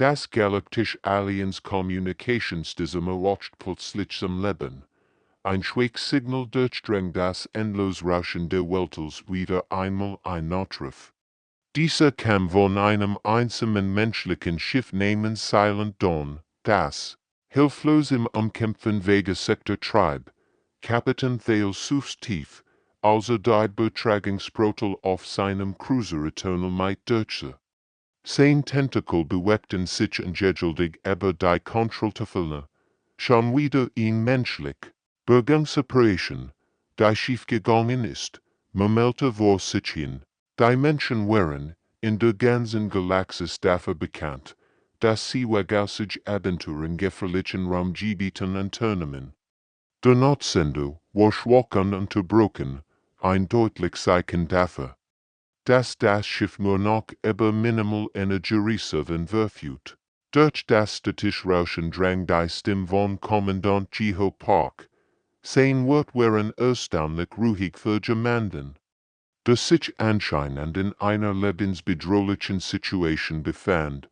Das Galaktische Allianz Kommunikationssystem erwacht plötzlich am Leben. Ein Schweighsignal durchdringt das Endlosrauschen der Weltals wieder einmal ein Notruf. Dieser kam von einem einsamen menschlichen Schiff namens Silent Dawn, das hilflos im Umkämpfen Vega-Sektor trieb. Kapitän Thale suchs tief, also die Betragungsprotel auf seinem Cruiser Eternal Might Deutsche. Sein Tentakel beweckten sich ungeduldig aber die Kontrolle zu verlieren. Schon wieder ein menschlich Bergungsoperation, die schief gegangen ist, murmelte vor sich hin. Die Menschen waren, in der ganzen Galaxis dafür bekannt, dass sie waghalsig Abenteuer in gefährlichen Raumgebieten unternehmen. Der Notsender war schwach und unterbrochen, ein deutlich Zeichen dafür, dass das Schiff nur noch über minimal Energiereserven verfügt. Durch das Statischrauschen drang die Stimme von Kommandant Jiho Park. Sein Wort waren erstaunlich ruhig für jemanden, der sich anscheinend in einer lebensbedrohlichen Situation befand.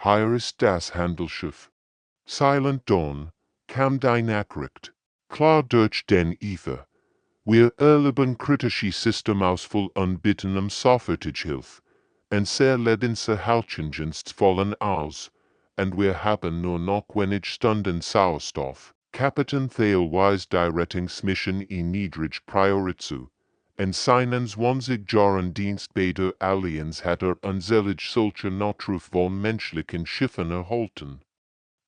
Hier ist das Handelsschiff. Silent Dawn, kam die Nachricht. Klar durch den Ether. Wir erleben kritische Systemausfall und bitten um Soforthilfe. Und sehr lebenserhaltungsvollen aus. Und wir haben nur noch wenig Stunden Sauerstoff. Kapitän Thale weist die Rettungsmission in niedrig Priorität zu. In seinen 20 Jahren Dienst bei der Allianz hat unzählig solcher Notruf von menschlichen Schiffen erhalten.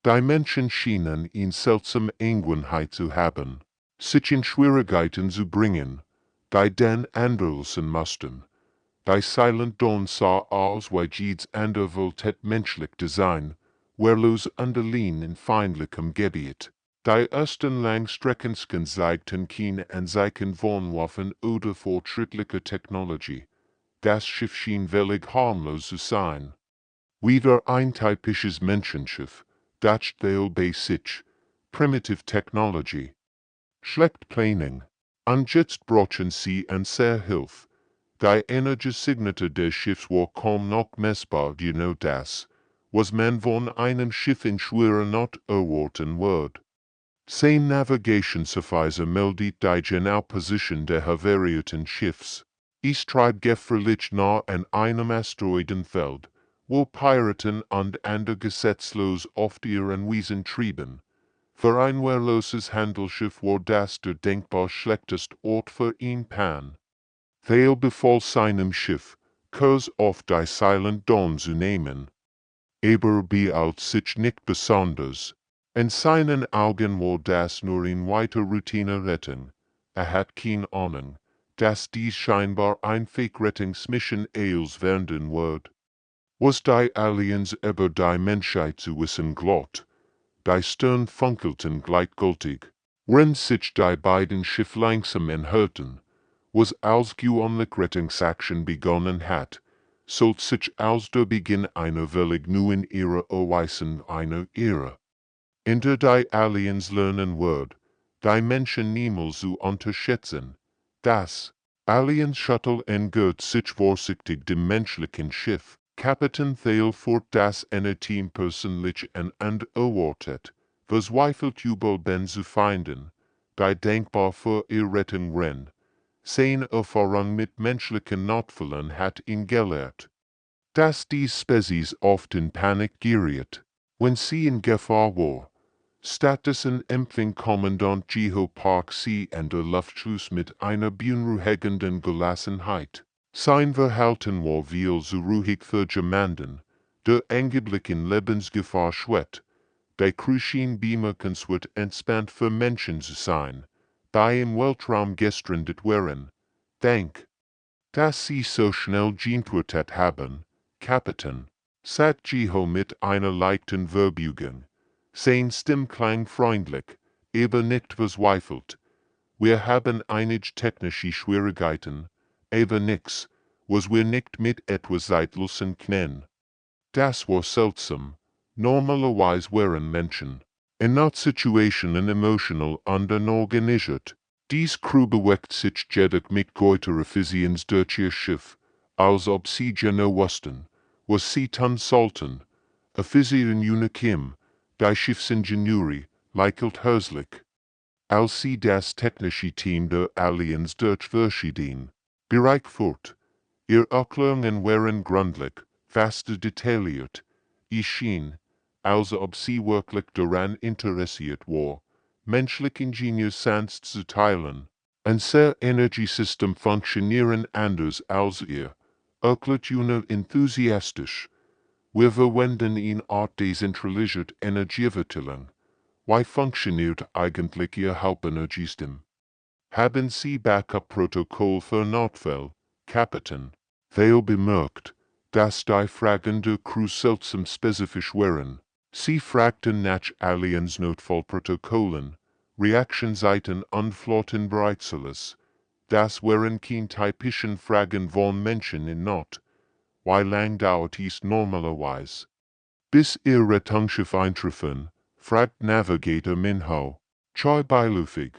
Die Menschen schienen in seltsame Angewohnheit zu haben, sich in Schwierigkeiten zu bringen, die dann anlösen mussten. Die Silent Dawn sah aus wie jedes andere Welt menschlich Design, wehrlos unterliegen in feindlichem Gebiet. Die ersten Langstreckensken zeigten keine Anzeichen von Waffen oder fortschrittlicher Technologie. Das Schiff schien völlig harmlos zu sein. Wieder ein typisches Menschenschiff, das Thale bei sich, primitive Technology. Schlecht Planning. Und jetzt brauchten sie an sehr Hilfe. Die Energiesignaturen des Schiffs war kaum noch messbar, genau das, was man von einem Schiff in schwerer Not erwarten würde. Sein Navigationsadvisor meldet die genaue Position der havarierten Schiffs. Es treibt gefährlich nah an einem Asteroidenfeld, wo Piraten und andere gesetzlos oft ihren Wesen trieben. Für ein wehrloses Handelsschiff war das der denkbar schlechteste Ort für ihn Pan. Thale befahl seinem Schiff, Kurs auf die Silent Dawn zu nehmen. Aber beeilt sich nicht besonders. In seinen Augen war das nur in weiter Routine Rettung. Hat keine Ahnung, dass dies scheinbar ein Fake-Rettungsmission eils werden wird. Was die Allianz über die Menschheit zu wissen glaubt. Die Stirn funkelten gleichgültig. Wenn sich die beiden Schiffe langsam enthörten, was als gewöhnlich Rettungsaktion begonnen hat, sollte sich als der Beginn einer völlig neuen Ära erweisen, einer Ära, in der die Allianz lernen wird, die Menschen niemals zu unterschätzen. Das Allianz-Shuttle entgehört sich vorsichtig dem menschlichen Schiff. Kapitän Thale führt das Team persönlich an und erwartet, verzweifelt überall zu finden, die denkbar für ihre Rettung rennen. Seine Erfahrung mit menschlichen Notfällen hat ihn gelehrt, dass die Spezies oft in Panik geriet, wenn sie in Gefahr war. Stattdessen empfing Kommandant Jiho Park sie an der Luftschluss mit einer beunruhigenden Gelassenheit. Sein Verhalten war viel zu ruhig für jemanden, der angeblich in Lebensgefahr schwebt. Die Crew schien bemerkenswert entspannt für Menschen zu sein, die im Weltraum gestrandet waren. Dank, dass sie so schnell geantwortet haben, Kapitän, sagt Jiho mit einer leichten Verbeugung. Sein Stimme klang freundlich, aber nicht verzweifelt. Wir haben einige technische Schwierigkeiten, aber nix, was wir nicht mit etwas Zeit lösen können. Das war seltsam. Normalerweise waren Menschen in Notsituationen emotional und unorganisiert. Dies Crew bewegt sich jedig mit größerer Effizienz durch ihr Schiff, als ob sie genau wussten, was sie tun sollten. Officieren Unikim, die Schiffsingenieurie, Leichelt Herslich. Als sie das technische Team der Allianz durchverstehen, Bereich fort. Ihr Erklärungen waren gründlich, fast detailliert. Ich schien, als ob sie wirklich daran interessiert war, menschliche Ingenieursans zu teilen. Unser Energiesystem funktionieren anders als ihr, erklärt Juna enthusiastisch. Wir verwenden eine Art dezentralisierte Energieverteilung. Wie funktioniert eigentlich Ihr Hauptenergiesystem? Haben Sie Backup-Protokoll für Notfall, Kapitän? Theo bemerkt, dass die Fragen der Crew seltsam spezifisch waren. Sie fragten nach Allianz Notfallprotokollen, Reaktionszeiten und Flottenbereitstellung. Das waren keine typischen Fragen von Menschen in Not. Wie lang dauert es normalerweise, bis Ihr Rettungsschiff eintreffen? Fragt Navigator Minho. Choi beilufig.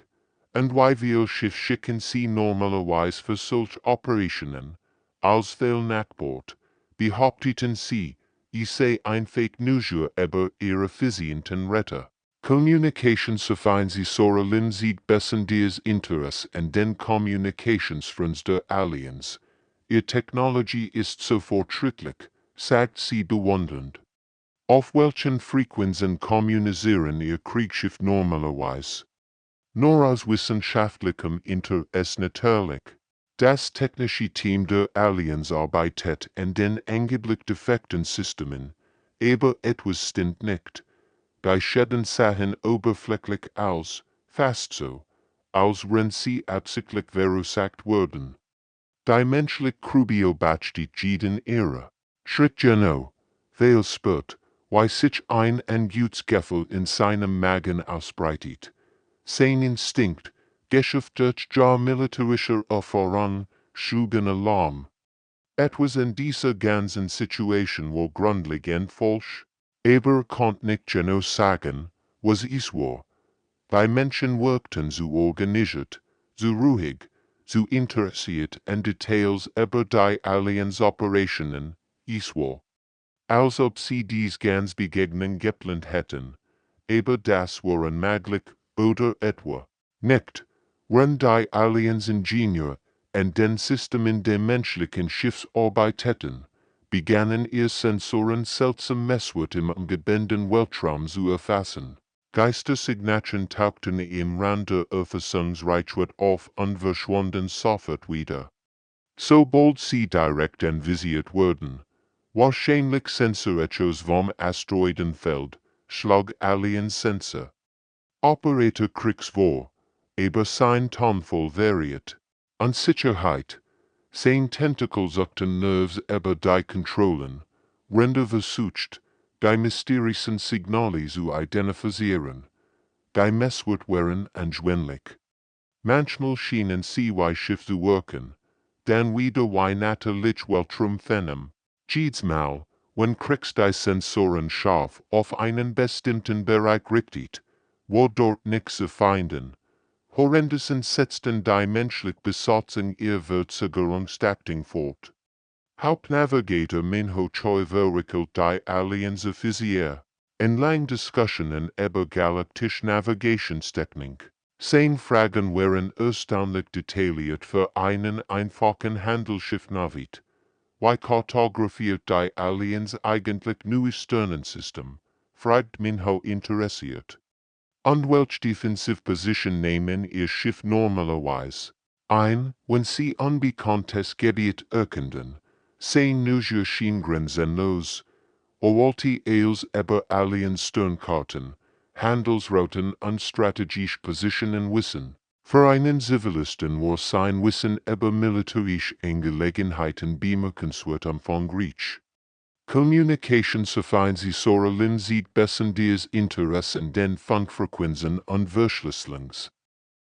Und wie viel Schiff schicken Sie normalerweise für solche Operationen? Als Fehl nach Bord. Behaupteten Sie, ich sei einfach nur über Ihre effizienten Retter. Communications erfahren Sie sorelen sieht bessen des Interesse an den Communicationsfronts der Allianz. Ihr Technologie ist so fortschrittlich, sagt sie bewundernd. Auf welchen Frequenzen kommunizieren Ihr Kriegsschiff normalerweise? Nur aus wissenschaftlichem Interesse natürlich. Das technische Team der Allianz arbeitet an den angeblich defekten Systemen, aber etwas stimmt nicht. Die Schäden sahen oberflächlich aus, fast so, als wenn sie absichtlich verursacht wurden. Die menschliche Crew beobachtet jeden ihrer Schritt genau, weil spürt, wie sich ein Angstgefühl in seinem Magen ausbreitet. Sein Instinkt, geschöpft durch militärischer Erfahrung, schlug einen Alarm. Etwas in dieser ganzen Situation war grundlegend falsch, aber konnte nicht genau sagen, was es war. Die Menschen wirkten so organisiert, so ruhig, so interessiert an Details über die Allianz-Operationen, es war, als ob sie dies ganz Begegnung geplant hätten, aber das war unmöglich, oder etwa nicht, wenn die Allianz-Ingenieur an den Systemen der menschlichen Schiffs arbeiteten, begannen ihr Sensoren seltsam Messwerte im umgebenden Weltraum zu erfassen. Geistersignaturen tauchten im Rand der Erfassungsreichweite auf und verschwanden sofort wieder. Sobald sie direkt anvisiert wurden, wahrscheinlich Sensorechos vom Asteroidenfeld, schlug Allianz Sensor. Operator Kriegsvor, aber sein Tonfall variiert. Unsicherheit, sein Tentakel suchten Nerves über die Kontrollen, Ränder versucht, die mysterischen Signale zu identifizieren. Die Messwerte waren anschwindlig. Manchmal schienen sie wie Schiff zu wirken, dann wieder wie natürlich Weltraumphänomen. Jedesmal, wenn Kriegs die Sensoren scharf auf einen bestimmten Bereich richtet, war dort nichts zu finden. Horrendes setzten die menschliche Besatzung ihr Verzögerungstaktik fort. Hauptnavigator Minho Choi verwickelt die Allianz-Offizier in lange Diskussionen über galaktische Navigationstechnik. Seine Fragen waren erstaunlich detailliert für einen einfachen Handelsschiff Navit. Wie kartografiert die Allianz eigentlich neues Sternensystem? Fragt Minho interessiert. Und welche Defensive Position nehmen ihr Schiff normalerweise ein, wenn sie unbekanntes Gebiet erkunden? Sein Nuger schien grenzenlos. Owalti eils über Allianz Sternkarten, Handelsrouten und strategische Positionen wissen. Für einen Zivilisten war sein Wissen über militärische Angelegenheiten bemerkenswert umfangreich. Communications erfahren Sie sorelen sieht bessen des Interesse an den Funkfrequenzen und Verschlüsselungs.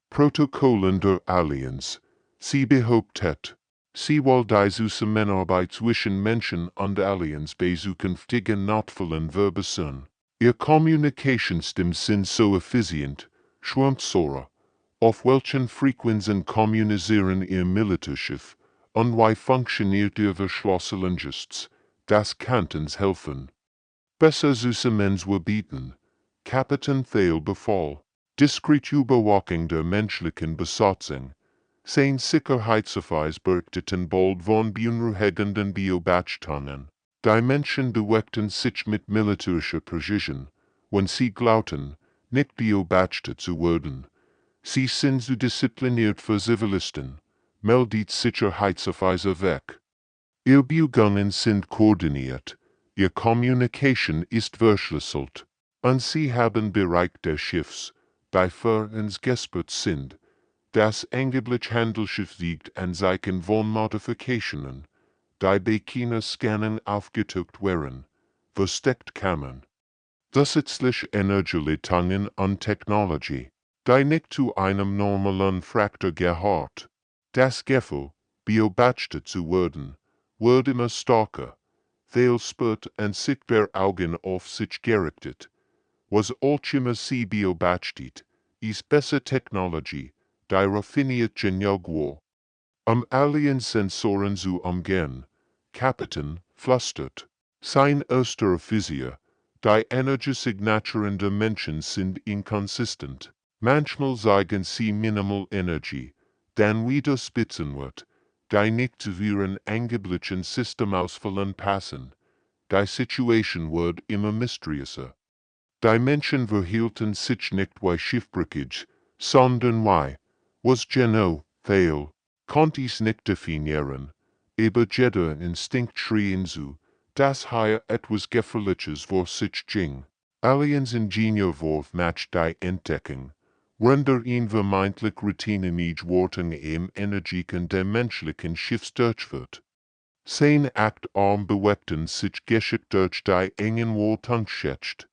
Protokollen der Allianz. Sie behauptet, sie will die Zusammenarbeit zwischen Menschen und Allianz bei zukünftigen Notfällen verbessern. Ihr Communicationssystem sind so effizient, schwärmt Sora. Auf welchen Frequenzen kommunizieren Ihr Militärschiff und wie funktioniert Ihr Verschlüsselungsdienst? Das kann uns helfen. Besser süße Mens were beaten. Kapitän Thale befall. Discret Überwachung der menschlichen Besatzung. Sein Sicherheitsverweisberchteten bald von beunruhigenden Beobachtungen. Die Menschen bewegten sich mit militärischer Präzision, wenn sie glaubten, nicht beobachtet zu werden. Sie sind zu diszipliniert für Zivilisten, meldet Sicherheitsverweiser weg. Ihre Bewegungen sind koordiniert, Ihre Kommunikation ist verschlüsselt, und Sie haben Bereich des Schiffs, bei ins gesperrt sind, das angeblich Handelsschiff liegt an Zeichen von Modifikationen, die bei keiner Scannen aufgedruckt wären, versteckt kamen. Zusätzlich Energieleitungen und Technologie, die nicht zu einem normalen Fraktur gehört. Das Gefühl, beobachtet zu werden, wird immer stärker. Thale spürt und sichtbar Augen auf sich gerichtet. Was immer sie beobachtet, ist besser Technologie, die raffiniert genug war. Alien Sensoren zu umgehen. Kapitän flüstert. Sein erster Offizier. Die Energiesignaturen der Menschen sind inkonsistent. Manchmal zeigen sie minimal Energie, dann wieder Spitzenwert, die nicht zu ihren angeblichen Systemausfällen passen. Die Situation wird immer mysteriöser. Die Menschen verhielten sich nicht wie schiffbrüchig, sondern wie, was genau, Thale, konnte ich nicht definieren, aber jeder Instinkt schrien zu, dass hier etwas Gefährliches vor sich ging. Aliens Ingenieurwurf macht die Entdeckung, render ihn vermeintlich routinemäßig Worten im Energieken der menschlichen Schiffs wird. Sein Achtarm bewegten sich geschickt durch die engen Wohltankschätzt.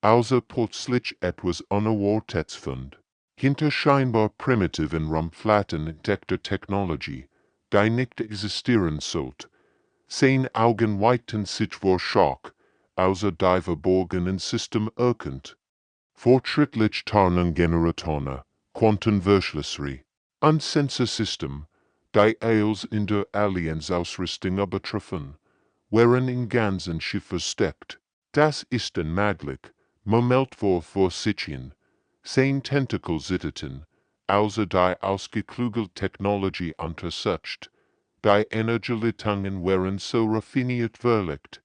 Also plötzlich etwas Unerwartetes fand. Hinter scheinbar primitiven Raumflächen entdeckter Technologie, die nicht existieren sollte. Sein Augen weiten sich vor Schock, außer die verborgenen System erkannt. Fortschrittlich Tarnungsgeneratoren, Quantenverschlüsselung, und Sensorsystem, die alles in der Allianz-Ausrüstung übertreffen, wären in ganzen Schiff versteckt. Das ist unmöglich. Moment vor sich hin. Sein Tentakel sitteten, außer die ausgeklügelte Technologie untersucht. Die Energieleitungen wären so raffiniert verlegt,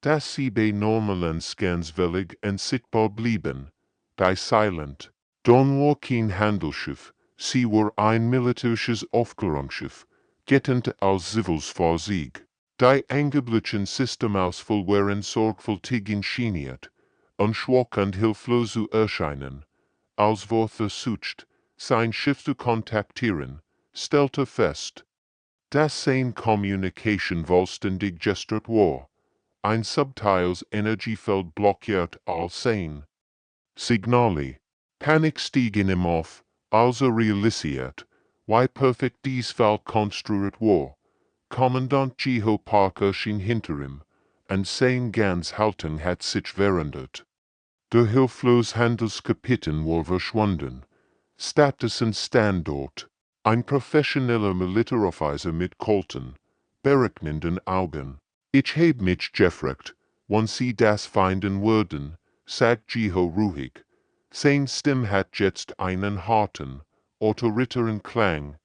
dass sie bei normalen Scans völlig unsichtbar blieben. Die Silent, Don war kein Handelsschiff, sie war ein militärisches Aufklärungsschiff, geltend als Zivilfahrzeug. Die angeblichen Systemausfall wären sorgfältig inszeniert, und schwach und hilflos zu erscheinen. Als war versucht, sein Schiff zu kontaktieren, stellte fest, dass sein Communication vollständig gestört war. Ein subtiles Energiefeld blockiert all sein Signale. Panik stieg in ihm auf, als realisiert, wie perfekt dies Fall konstruiert war. Kommandant Jiho Parker schien hinter ihm, und sein ganz Haltung hat sich verändert. Der hilflose Handelskapitän war verschwunden. Stattdessen stand dort ein professioneller Militäroffizier mit kalten, berechnenden Augen. Ich heb mich gefragt, wann sie das finden würden, sagt Jiho ruhig. Sein Stimme hat jetzt einen harten, autoritären Klang.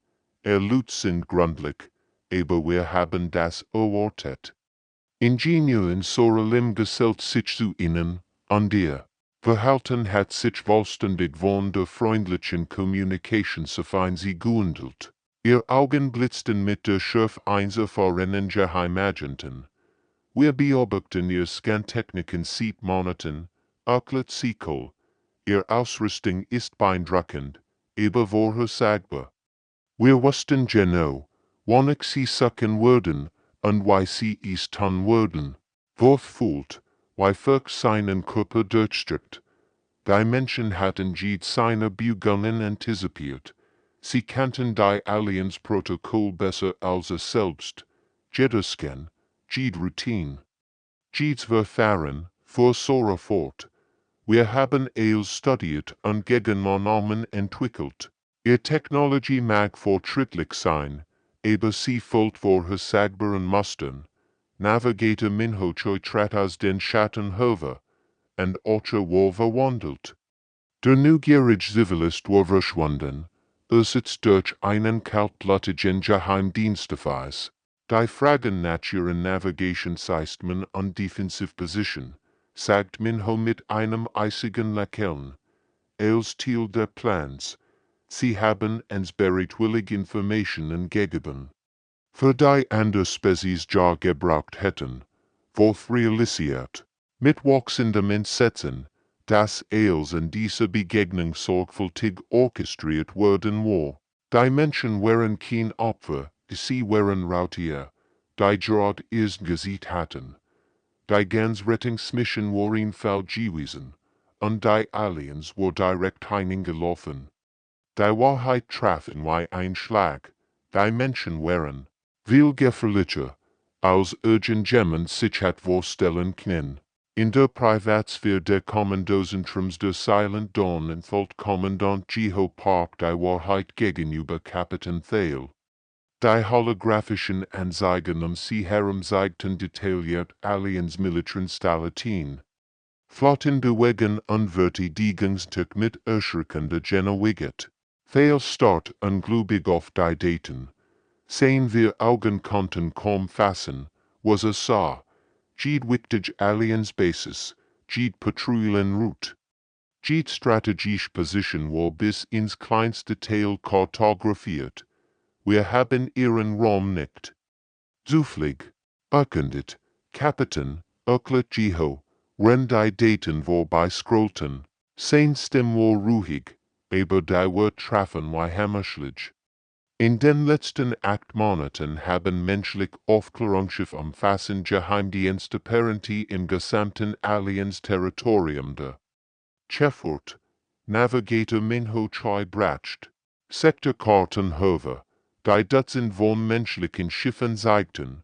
Lügt sind gründlich, aber wir haben das erwartet. Ingenieur in Sorelem gesellt sich zu ihnen, und ihr Verhalten hat sich vollständig von der freundlichen Kommunikationsverein sie geändert. Ihr Augen blitzten mit der schärf-einserfahrenen Geheimagenten. Wir beobachten ihr Scantechniken sieht Monaten, erklärt Seacole. Ihr Ausrüstung ist beeindruckend, aber vorhersagbar. Wir wussten genau, wann sie suchen würden, und wie sie es tun würden. Fühlt, wie Volk seinen Körper durchstrickt. Die Menschen hatten seine Bewegungen antizipiert. Sie kannten die Allianz-Protokoll besser als es selbst. Jeder Scan, jede Routine, jedes Verfahren, fuhr Sora fort. Wir haben es studiert und gegen Maßnahmen entwickelt. Ihr Technologie mag fortschrittlich sein, aber sie folgt vorhersagbaren Mustern. Navigator Minho Choi Tratas den Schatten Hover, and Otter war verwandelt. Der neugierig Zivilist war verschwunden, sitzt durch einen kaltblütigen Geheimdienstbeweis. Die Fragen nach ihren Navigationssystemen und Defensive Position, sagt Minho mit einem eisigen Lächeln. Als Teil der Plans, sie haben uns bereitwillig Informationen gegeben. Für die andere Spezies Jahr gebraucht hätten, wird realisiert. Mit wachsendem Entsetzen, dass als in dieser Begegnung sorgfältig orchestriert worden war. Die Menschen waren kein Opfer, sie waren Rautier, die gerade erst gesiegt hatten. Die ganz Rettungsmission waren falsch gewesen, und die Allianz war direkt hineingelaufen. Die Wahrheit traf wie ein Schlag, die Menschen waren viel gefährlicher, als irgendjemand sich hat vorstellen können. In der Privatsphäre der Kommandozentrums der Silent Dawn entfällt Kommandant Jiho Park die Wahrheit gegenüber Kapitän Thale. Die holographischen Anzeigen sie herum zeigten detailliert Allianz Militärinstallation. Flottenbewegen und Verteidigungstück mit erschreckender Genauigkeit. Thale start ungläubig auf die Daten. Sehen wir Augen konnten kaum fassen, was sah. Jede wichtige Allianz Basis, jede Patrouillenroute, jede strategische Position war bis ins kleinste Detail kartografiert. Wir haben ihren Raum nicht. Zufällig, erkundet, Kapitän, erklärt Jiho, wenn die Daten vorbei scrollten. Sein Stimme war ruhig, aber die Wörter trafen wie hammerschläge. In den letzten 8 Monaten haben menschliche Aufklärungsschiffe umfassend Geheimdienste Parenti im gesamten Allianz-Territorium der Chefort, Navigator Minho Choi bracht, Sektorkarten Hover, die Dutzend von menschlichen Schiffen zeigten,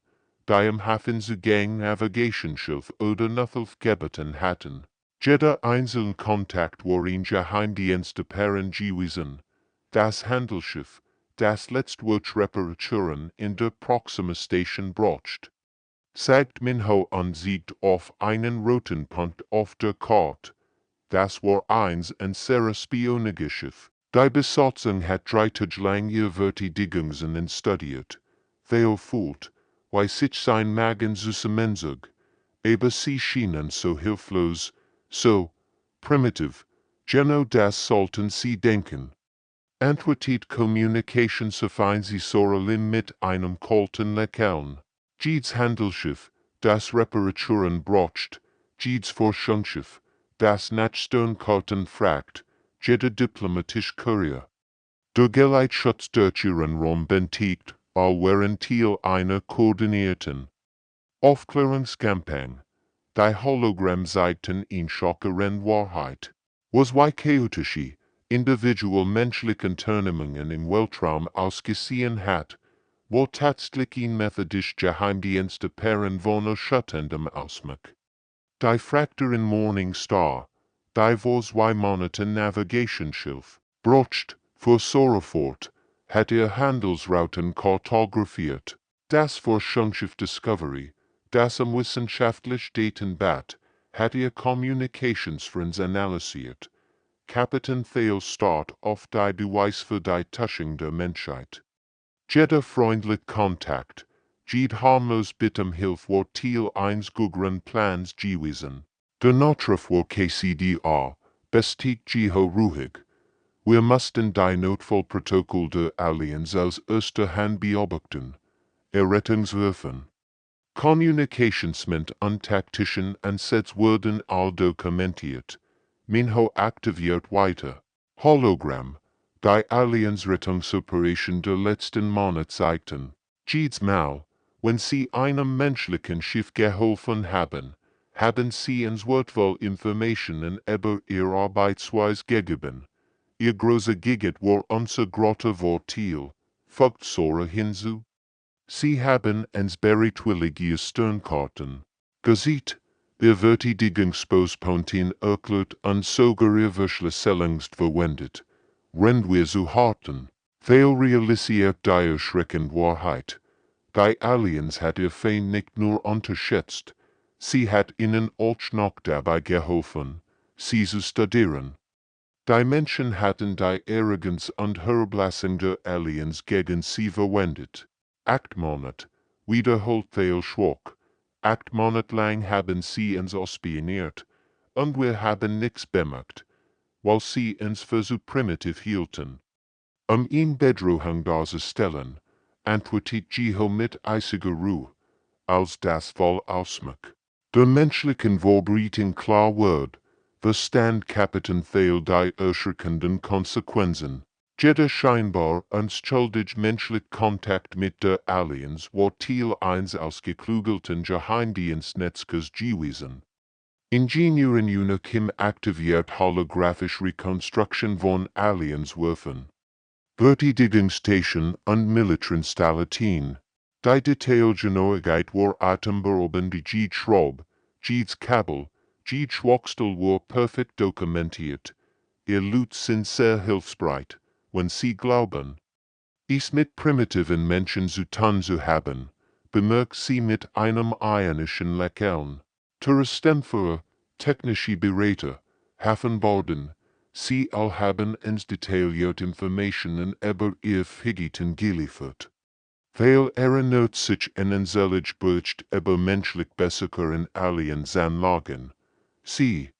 die im Hafenzugang Navigationsschiff oder Nachhilfe gebeten hatten. Jeder einzelne Kontakt war in Geheimdienste Parent gewesen. Das Handelsschiff, das letztwort Reparaturen in der Proxima Station braucht. Zeigt Minho und siegt auf einen roten Punkt auf der Karte. Das war eins ein sehr Spionageschiff. Die Besatzung hat 3 Tage lang ihre Verteidigungen installiert. Theo fühlt, wie sich sein Magen zusammenzog. Aber sie schienen so hilflos, so primitiv. Genau das sollten sie denken. Antwortet Kommunikationsschiff sie Sorelin mit einem kalten Lächeln. Jedes Handelsschiff, das Reparaturen braucht, jedes Forschungsschiff, das nach Sternkarten fragt, jeder diplomatische Kurier. Der Geleitschutz durch ihren Raum bentigt, all während Teil einer koordinierten Aufklärungskampagne. Die Hologramm zeigten in schockierende Wahrheit. Was wie chaotische, individuell menschliche Unternehmungen im Weltraum ausgesehen hat, wo tatsächlich in methodisch Geheimdienste Paren von erschütterndem Ausmacht. Die Fraktur in Morning Star, die was wie Monate Navigationsschiff, braucht, für Sorefort, hat ihr Handelsrouten kartografiert. Das Forschungsschiff Discovery, das am wissenschaftlich Datenbat, hat ihr Communicationsfriends analysiert. Kapitän Theo start auf die Beweis für die Tuschung der Menschheit. Jeder freundliche Kontakt, jede harmlos Bitte Hilfe war Teil eines größeren Plans gewesen. Der Notruf war KCDA, bestieg Jiho ruhig. Wir mussten die Notfallprotokoll der Allianz aus erster Hand beobachten. Errettungswürfen. Kommunikationsment und taktischen Ansatz wurden all dokumentiert. Minho aktiviert weiter. Hologramm. Die Allianz-Rettungsoperation der letzten Monate zeigten. Jedes Mal, wenn sie einem menschlichen Schiff geholfen haben, haben sie uns wertvolle Informationen über ihre Arbeitsweise gegeben. Ihr großer Gigat war unser großer Vorteil. Fügt Sora hinzu. Sie haben uns bereitwillig ihre Sternkarten gesieht. Ihr Verteidigungsposten erklärt und sogar ihr Verschlüsselungst verwendet. Wenn wir so harten, Theo realisiert die erschreckende Wahrheit. Die Allianz hat ihr Fein nicht nur unterschätzt, sie hat ihnen auch noch dabei geholfen, sie zu studieren. Die Menschen hatten die Arroganz und Herablassung der Allianz gegen sie verwendet. 8 Monate, wiederholt viel schwach. 8 Monate lang haben sie uns spioniert, und wir haben nichts bemerkt, weil sie uns für so primitiv hielten. Ihn Bedrohung darzustellen, antwortet Jeho mit eisiger Ruhe, als das voll ausmacht. Der menschlichen Vorbereitung klar wird, verstand Kapitän Thale die erschreckenden Konsequenzen. Jeder scheinbar unschuldig menschlich Kontakt mit der Allianz war Teil eines ausgeklügelten Geheimdienstnetzes gewesen. Ingenieuren Kim aktiviert holographisch Reconstruction von Allianzwerfen. Verteidigungsstation und Militärinstallation. Die Detailgenauigkeit war atemberaubend die Schraub, Jedes Kabel, jede Schwachstelle war perfekt dokumentiert. Ihr Lut sind sehr hilfsbereit, wenn sie glauben, es mit primitiven Menschen zu tun zu haben, bemerkt sie mit einem ionischen Lächeln. Touristenführer, technische Berater, Hafenborden, sie all haben uns detailliert Informationen über ihr Verhalten geliefert. Weil erinnert sich einen selig Bericht über menschlich besseren Allianzanlagen. Sie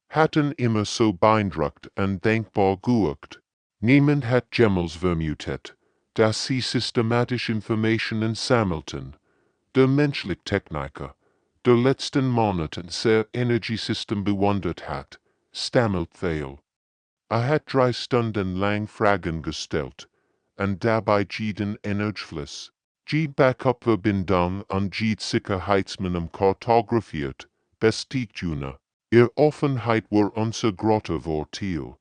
hatten immer so beeindruckt und denkbar geguckt. Niemand hat jemals vermutet, dass sie systematisch Informationen sammelten. Der menschliche Techniker, der letzten Monaten sehr Energiesystem bewundert hat, stammelt Thale. Hat 3 Stunden lang Fragen gestellt, und dabei jeden Energiefluss, jede Backup-Verbindung und jede Sicherheitsminimum kartografiert, bestätigt. Ihr Offenheit war unser großer Vorteil.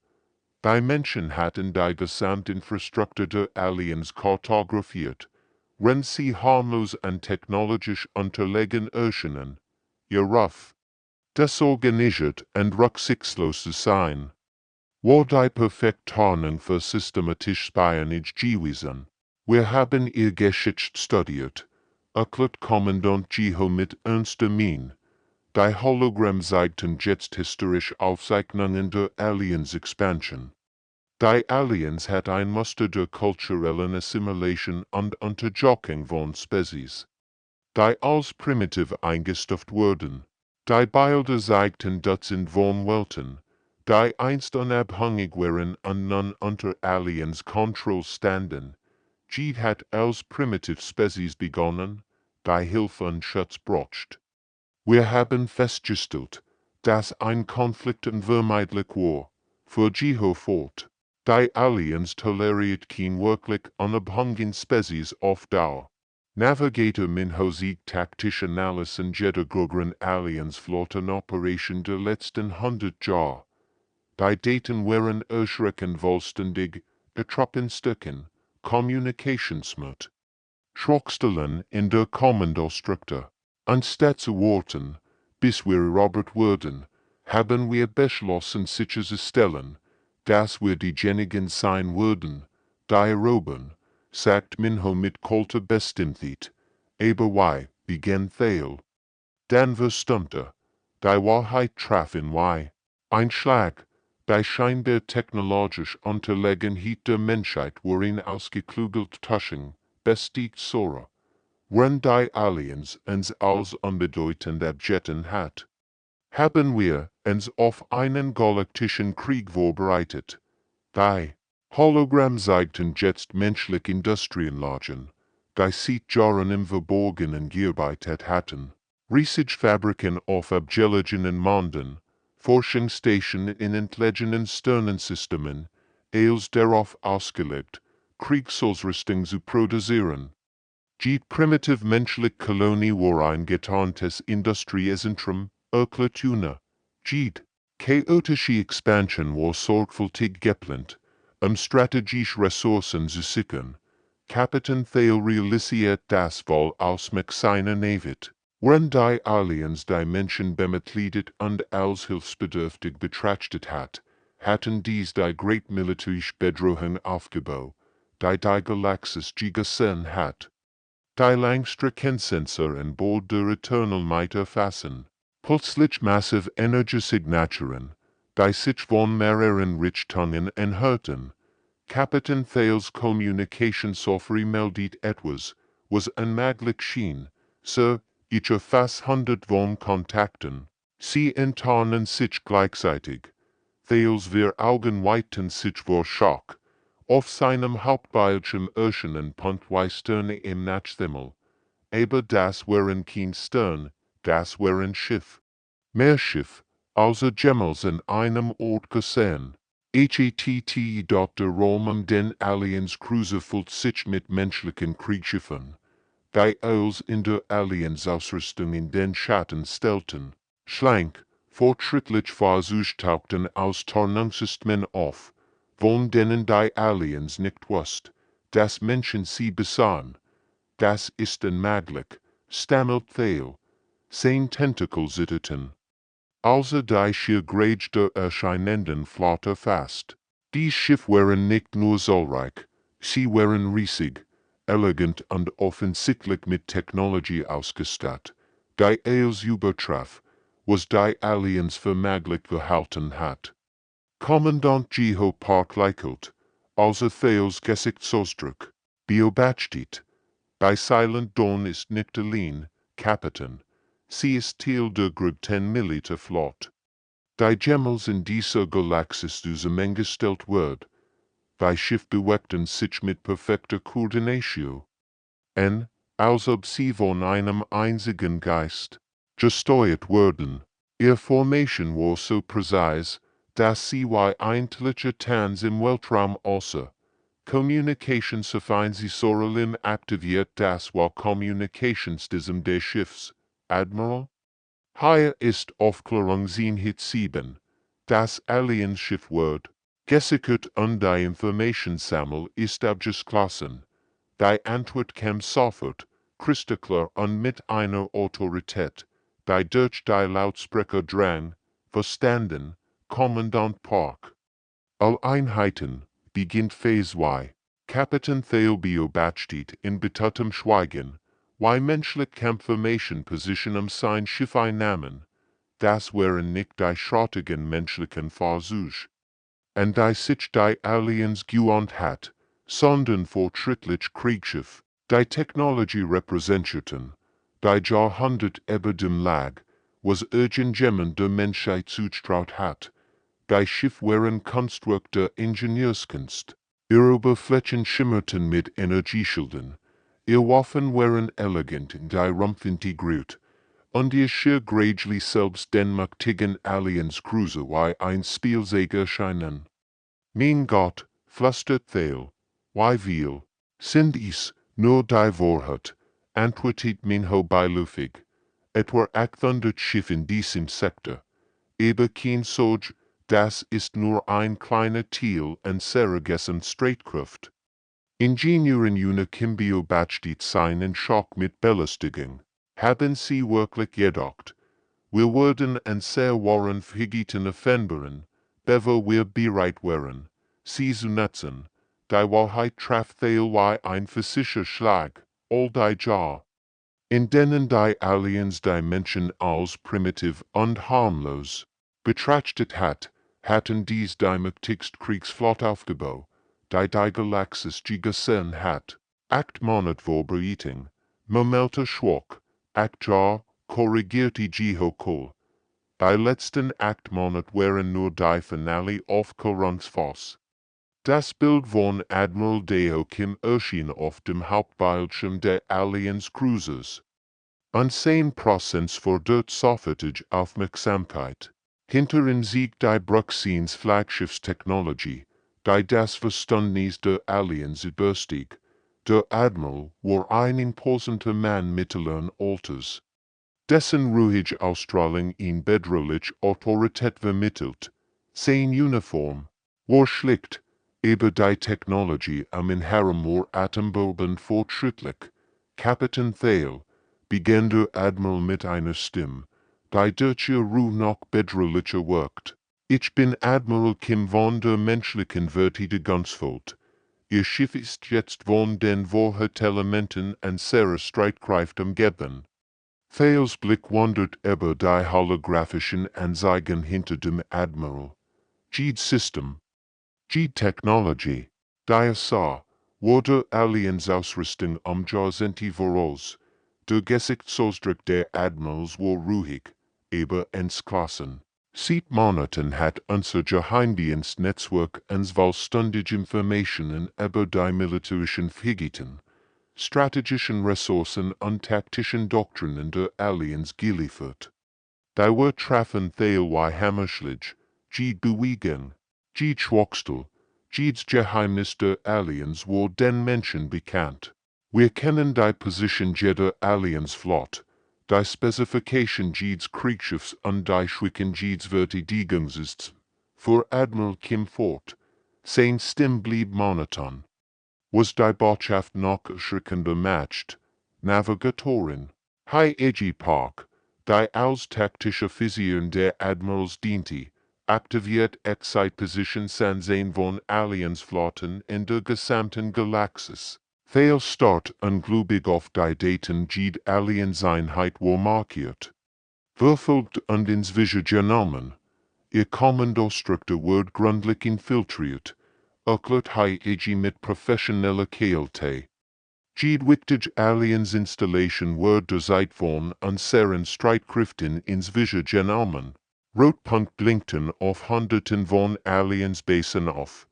Die Menschen hatten die Gesamtinfrastruktur der Allianz kartografiert, wenn sie harmlos und technologisch unterlegen erscheinen. Ihr Ruf, desorganisiert und rücksichtslos zu sein, war die perfekte Tarnung für systematisch Spionage gewesen. Wir haben ihr Geschichte studiert, erklärt Kommandant Jeho mit ernster Mien. Die Hologramm zeigten jetzt historische Aufzeichnungen der Allianz-Expansion. Die Allianz hat ein Muster der kulturellen Assimilation und Unterjochung von Spezies, die als primitiv eingestuft wurden. Die Bilder zeigten Dutzend von Welten, die einst unabhängig waren und nun unter Allianz-Kontrolle standen. Jede hat als primitiv Spezies begonnen, die Hilfe und Schutz braucht. Wir haben festgestellt, dass ein Konflikt unvermeidlich war, fuhr Jeho fort. Die Allianz toleriert kein wirklich unabhängigen Spezies auf Dauer. Navigator Minho-Sieg taktische Analysen jeder größeren Allianz-Flotte in Operation der letzten 100 Jahre. Die Daten waren erschreckend vollständig, Stücken, Kommunikationsmut. Schwachstellen in der Kommandostruktur. Anstatt zu warten, bis wir erobert wurden, haben wir beschlossen sicherzustellen, dass wir diejenigen sein würden, die erobern, sagt Minho mit kalter Bestimmtheit. Aber why, begann Thale. Dann verstummte. Die Wahrheit traf ihn why. Ein Schlag, die scheinbar technologisch Unterlegenheit der Menschheit worin ausgeklügelt Taschung, bestiegt Sora. Wenn die Allianz uns als unbedeutend abjetten hat, haben wir uns auf einen galaktischen Krieg vorbereitet. Die Hologramm zeigten jetzt menschliche Industrienlagen, die seit Jahren im Verborgenen gearbeitet hatten. Riesige Fabriken auf abgelegenen Monden, Forschungsstationen in entlegenen Sternensystemen, als darauf ausgelegt, Kriegsausrüstung zu produzieren. Jede primitiv menschliche Kolonie war ein getarntes Industriezentrum, erklärt. Jede chaotische Expansion war sorgfältig geplant, strategische Ressourcen zu sichern. Kapitän Thale realisiert das wohl aus seiner Navit. Wenn die Allianz die Menschen bemitleidet und als hilfsbedürftig betrachtet hat, hatten dies die great militärische Bedrohung aufgebaut, die Galaktische gesehen hat. die Langstreckensensor an Bord der Eternal erfassen. Plötzlich massive Energiesignaturen, die sich von mehreren Richtungen enthalten. Kapitän Thales Kommunikationssoftware meldet etwas, was unmöglich schien, so, ich fast 100 von Kontakten. Sie enttarnen sich gleichzeitig. Thales wir Augen weiten sich vor Schock. Auf seinem Hauptbildschirm erscheinen Punktweisterne im Nachthimmel. Aber das waren kein Stern, das waren Schiff. Mehr Schiff, also Gemmels in einem Ort gesehen. HETT Dr. Roman den Allianz Cruiser füllt sich mit menschlichen Kriegsschiffen, die als in der Allianz-Ausrüstung in den Schatten stellten. Schlank, fortschrittlich Fahrzeuge tauchten aus Tarnungssystemen auf, von denen die Allianz nicht wusste, dass Menschen sie besahen. Das ist unmöglich, stammelt Thale. Sein Tentakel zitterten. Also die Schildgrade der erscheinenden Flotte fast. Die Schiffe waren nicht nur zahlreich, sie waren riesig, elegant und offensichtlich mit Technologie ausgestattet, die als übertraf, was die Allianz für möglich gehalten hat. Kommandant Jeho Park lächelt, also Thales Gesichtsausdruck, beobachtet. Die Silent Dawn ist nicht allein, Kapitän. Sie ist Teil der Grund Militärflotte. Die Gemmels in dieser Galaxis zusammengestellt wird. Die Schiffe bewegten sich mit perfekter Koordination. Als ob sie von einem einzigen Geist gesteuert wurden. Ihre Formation war so präzise, dass sie wie einheitliche Tanz im Weltraum aussah. Kommunikationsvereinsicherung aktiviert das Kommunikationssystem des Schiffs. Admiral? Hier ist Aufklärung 7. Das Allianz-Schiff wird gesichert und die Informationssammlung ist abgeschlossen. Die Antwort kam sofort, kristallklar und mit einer Autorität, die durch die Lautsprecher drang, verstanden, Kommandant Park. All Einheiten, beginnt Phase Y. Kapitän Thale beobachtet in betuttem Schweigen, wie menschliche Kampfformation-Position sein Schiff einnahmen. Das waren nicht die schrottigen menschlichen Fahrzeuge, an die sich die Allianz gewandt hat, sondern fortschrittliche Kriegsschiff, die Technologie repräsentierten, die Jahrhundert über dem lag, was irgendjemand der Menschheit zutraut hat. Die Schiffe waren Kunstwerk der Ingenieurskunst. Ihre Oberflächen schimmerten mit Energieschilden. Ihre Waffen waren elegant in die Rumpf integriert, und ihr Schildgrade selbst den mächtigen Allianz-Cruiser wie ein Spielzeug erscheinen. Mein Gott, flüstert Thale, wie viel, sind es, nur die Wahrheit, antwortet Minho beiläufig. Etwa 800 Schiffe in diesem Sektor. Aber kein Soj, das ist nur ein kleiner Teil unserer Streitkraft. Ingenieuren ohne beobachtet seinen Schock mit Belustigung. Haben sie wirklich gedacht, wir würden unser Waren vergeten offenbaren, bevor wir bereit wären, sie zu nutzen. Die Wahrheit traf Thale wie ein physischer Schlag, all die Jahr. In denen die Allianz die Menschen als primitiv und harmlos betrachtet hat, hatten dies die mächtigste Kriegsflotte aufgebaut, die Galaxis gesehen hat. 8 Monate vor Bereitung, Momentum schwach, 8 Jahre, korrigierte Jeho Kohl. Die letzten 8 Monate waren nur die Finale Aufklärungsphase. Das Bild von Admiral Deo Kim erschien auf dem Hauptbildschirm der Allianz Cruisers. Und 10% verdient sofortige Aufmerksamkeit. Hinter siegt die Bruxins Flaggschiffstechnologie, die das Verständnis der Allianz überstieg. Der Admiral war ein imposanter Mann mittleren Alters, dessen ruhige Ausstrahlung ihn bedrohlich Autorität vermittelt. Sein Uniform war schlicht, aber die Technologie am Inherem war atemberaubend fortschrittlich. Kapitän Thale, begann der Admiral mit einer Stimme, die durch ihr Ruhe noch bedrohlicher wirkt. Ich bin Admiral Kim von der menschlichen Verteidigungsflotte. Ihr Schiff ist jetzt von den Vorher-Elementen und Sarah Streitkräfte umgeben. Thales Blick wandert über die holographischen Anzeigen hinter dem Admiral. Jede System. Jede Technology. Die sah, wurde Allianz Ausrüstung umjahrsenti voraus. Der Gesichtsausdruck der Admirals war ruhig, aber entschlossen. Seit Monaten hat unser Geheimdienstnetzwerk uns vollständige Informationen über die militärischen Fähigkeiten, strategischen Ressourcen und taktischen Doktrinen der Allianz geliefert. Die wir treffen Thales Hammerschläge, jede Bewegung, jede Schwachstelle, jedes Geheimnis der Allianz war den Menschen bekannt. Wir kennen die Position jeder Allianz-Flotte, die Spezifikation jedes Kriegsschiffs und die Schwächen jedes Verteidigungssystems. Für Admiral Kim Fort, sein Stimm blieb monoton. Was die Botschaft noch erschreckender macht, Navigatorin, HFY Park, die als taktische Vision der Admirals diente, aktiviert Excite-Position Sansein von Allianz-Flotten in der gesamten Galaxis. Thales start ungläubig auf die Daten jede Allianz-Einheit war markiert. Verfolgt und ins Visier genommen. Ihr Kommandostruktur wird gründlich infiltriert. Erklärt HFY mit professioneller Kälte. Jede wichtige Allianz-Installation wird derzeit von unseren Streitkräften ins Visier genommen. Rotpunkt blinkten auf Hunderten von Allianz-Basen auf.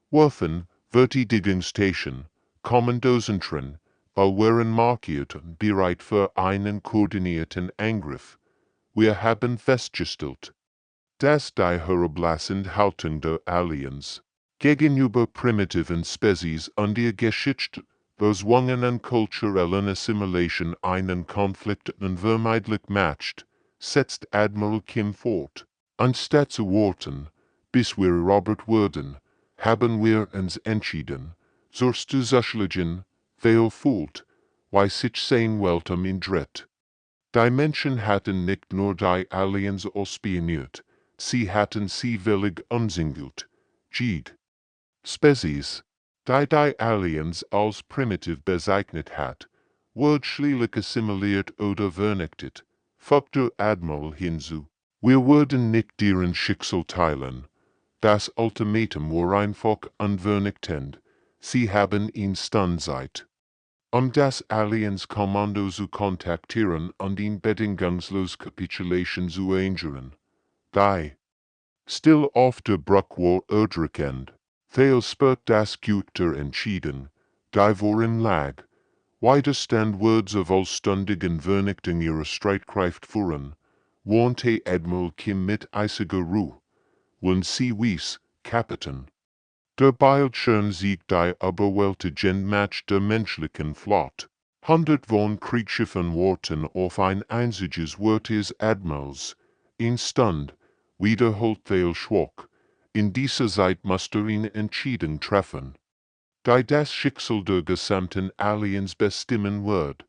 Waffen, Verteidigungsstation, Kommandozentren, waren markiert und bereit für einen koordinierten Angriff. Wir haben festgestellt, dass die herablassende Haltung der Allianz gegenüber primitiven Spezies und ihr Geschichte, bezwungen und kulturellen Assimilation einen Konflikt unvermeidlich macht, setzt Admiral Kim fort. Anstatt zu warten, bis wir Robert wurden, haben wir uns entschieden, durchzuschlagen, wer fühlt, wie sich sein Weltraum indreht. Die Menschen hatten nicht nur die Allianz spioniert, sie hatten sie willig umzingelt. Jede Spezies, die Allianz als primitiv bezeichnet hat, wird schlicht assimiliert oder vernichtet, fügt der Admiral hinzu. Wir würden nicht deren Schicksal teilen. Das Ultimatum war einfach unvernichtend. Sie haben ihn Zeit. Das Allianz-Kommando zu kontaktieren und ihn bedingungslos Kapitulation zu einführen. Die still auf der Brücke war erdrückend. Thales spürt das Güter entschieden, die worin lag. Widerstand würde vollständigen Vernichtung ihrer Streitkräfte führen, warnte Admiral Kim mit eisiger Ruhe. Wenn sie wies, Kapitän. Der Bildschirm siegt die überwältigende Macht der menschlichen Flotte. Hundert von Kriegsschiffen warten auf ein einziges Wort des Admirals. In Stund, wiederholt Thales schwach. In dieser Zeit musste ihn entschieden treffen. Die das Schicksal der gesamten Allianz bestimmen wird.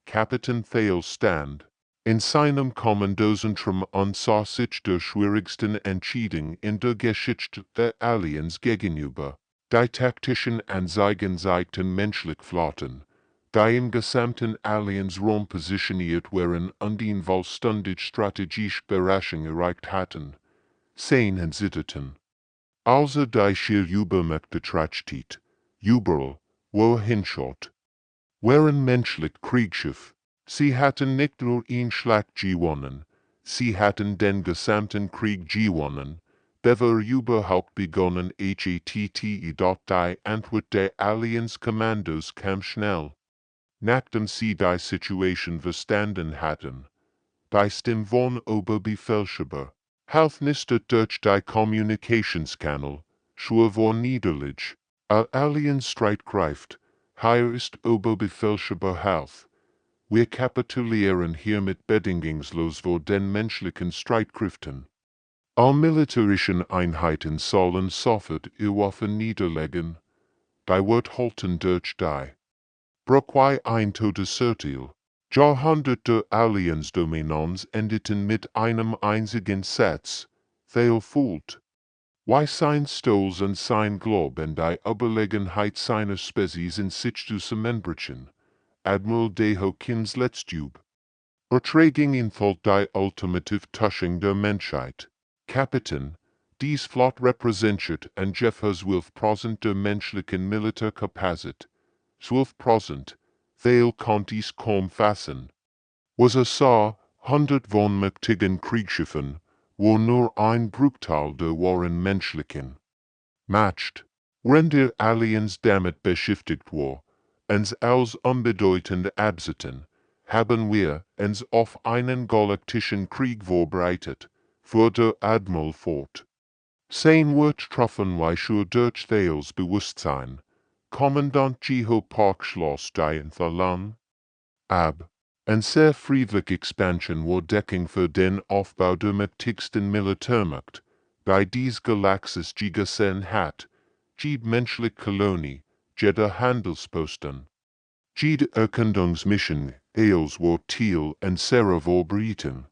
Kapitän Thales stand in seinem Kommandozentrum und sah sich der schwierigsten Entscheidung in der Geschichte der Allianz gegenüber. Die taktischen Anzeigen zeigten menschliche Flotten, die im gesamten Allianz-Raum positioniert waren und ihn vollständig strategische Beherrschung erreicht hatten. Sehen zitterten. Also die schier Übermacht betrachtet, überall, wo hinschaut, waren menschliche Kriegsschiff. Sie hatten nicht nur einen Schlag gewonnen, sie hatten den gesamten Krieg gewonnen, bevor überhaupt begonnen hatte. Die Antwort der Allianz-Kommandos kam schnell. Nachdem sie die Situation verstanden hatten. Die Stimme von Oberbefehlshaber, half nicht durch die Kommunikationskanal, schwur war niederlich. Allianz Streitkräfte, hier ist Oberbefehlshaber half. Wir kapitulieren hiermit bedingungslos vor den menschlichen Streitkräften. All militärischen Einheiten sollen sofort ihre Waffen niederlegen. Die wird halten durch die Brücke ein Todesurteil. Jahrhunderte Allianz-Dominanz endeten mit einem einzigen Satz. Thales fühlt, Why sein Stols und sein Glob und die Überlegenheit seiner Spezies in sich zu zusammenbrechen, Admiral Deho Kins Letztube. Erträging in Volk die ultimative Tusching der Menschheit. Kapitän, dies Flot repräsentiert und Jeffers 12% der menschlichen Militärkapazität. 12%, Thale Contis kaum fassen. Was sah, 100 von mächtigen Kriegsschiffen, wo nur ein Bruchteil der wahren menschlichen matcht. Wenn der Allianz damit beschäftigt war, uns als unbedeutend abzutun, haben wir uns auf einen galaktischen Krieg vorbereitet, fuhr der Admiral fort. Sein wird truffenweischer durch Thales Bewusstsein, Kommandant Geho Park schloss die Enthalung ab. Eine sehr friedliche Expansion war Deckung für den Aufbau der mächtigsten Militärmacht, die dies Galaxis gesehen hat, jede menschliche Kolonie, jeder Handelsposten. Jede Erkundungsmission, eels war Thiel und sehr vorbereiten.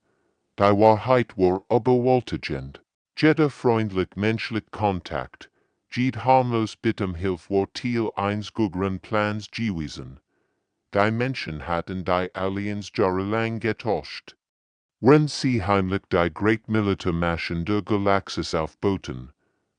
Die Wahrheit war überwältigend. Jeder freundlich menschlich Kontakt, jede harmlos Bitte Hilfe war Thiel eines guten Plans gewesen. Die Menschen hatten die Allianz jahrelang getauscht. Wenn sie heimlich die Great Militärmaschine der Galaxis aufboten,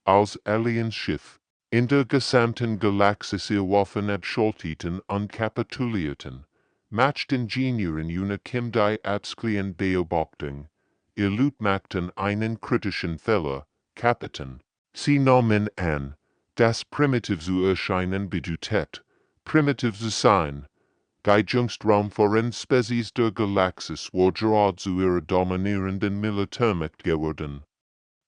als Allianz Schiff, in der gesamten Galaxis ihr Waffen abschalteten und kapitulierten, macht Ingenieuren ohne Kim die Absklien Beobachtung, ihr Lut machten einen kritischen Fehler, Kapitän. Sie nahmen an, das primitiv zu erscheinen bedeutet, primitiv zu sein. Die Jungstraum foreign Spezies der Galaxis war gerade zu ihrer dominierenden Militärmacht geworden.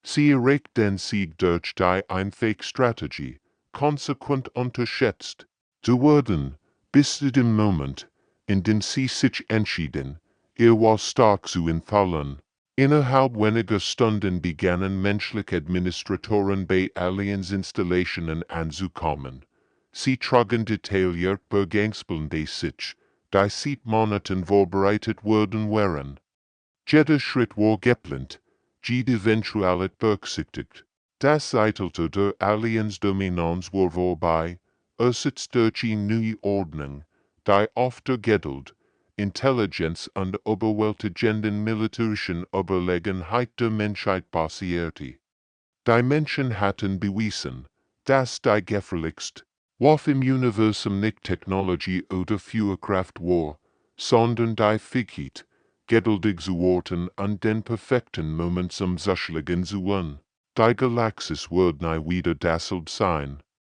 Sie erreicht den Sieg durch die einfache Strategie, konsequent unterschätzt, zu werden, bis zu dem Moment, in dem sie sich entschieden, ihr war stark zu entfallen. Innerhalb weniger Stunden begannen menschliche Administratoren bei Allianz-Installationen anzukommen. Sie trugen detailliert Bergangspläne bei sich, die seit Monaten vorbereitet worden waren. Jeder Schritt war geplant, jede Eventualität berücksichtigt. Das Zeitalter der Allianz-Dominanz war vorbei, ersetzt durch eine neue Ordnung, die auf der Geduld, Intelligenz und überwältigenden militärischen Überlegenheit der Menschheit basierte. Die Menschen hatten bewiesen, dass die gefährlichste, was im Universum nicht Technologie oder Führerkraft war, sondern die Fähigkeit, geduldig zu warten und den perfekten Moment zum Zuschlagen zu wollen. Die Galaxis wird nie wieder dasselbe sein.